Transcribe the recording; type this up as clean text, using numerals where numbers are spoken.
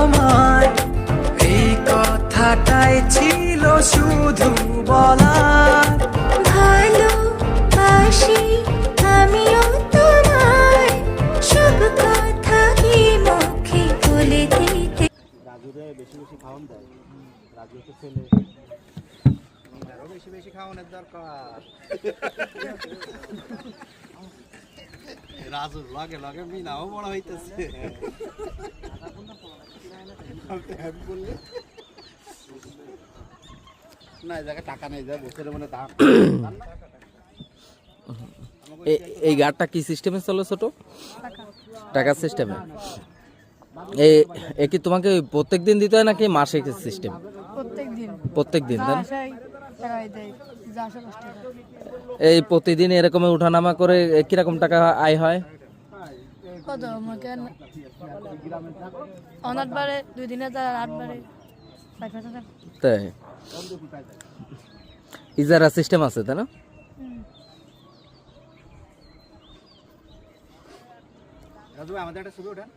তোমায়, এই কথাটাই ছিল শুধু বলার। ভালোবাসি আমিও তোমায়, সব কথা কি মুখে বলে দিতে। রাজুরে বেশি বেশি খাওয়ান দেয়, রাজু তো ছেলে, আরো বেশি বেশি খাওয়ানোর দরকার। রাজুর লগে লগে মিনাও বড় হইতেছে। না এই জায়গায় টাকা নেই, যায় বছরের মনে দাম। এই গাড়টা কি সিস্টেমে চলো ছোট? টাকা সিস্টেমে। এ কি তোমাকে প্রত্যেক দিন দিতে হয় নাকি মাসে সিস্টেম? প্রত্যেক দিন তাই না? এই প্রতিদিন এরকম উঠানামা করে কিরকম টাকা আয় হয়? কত অনাথ বারে 2 দিনে 8 বারে 5,000। তাই ইজারা সিস্টেম আছে তাই না? রাজু আমাদের একটা ছবি ওঠেন।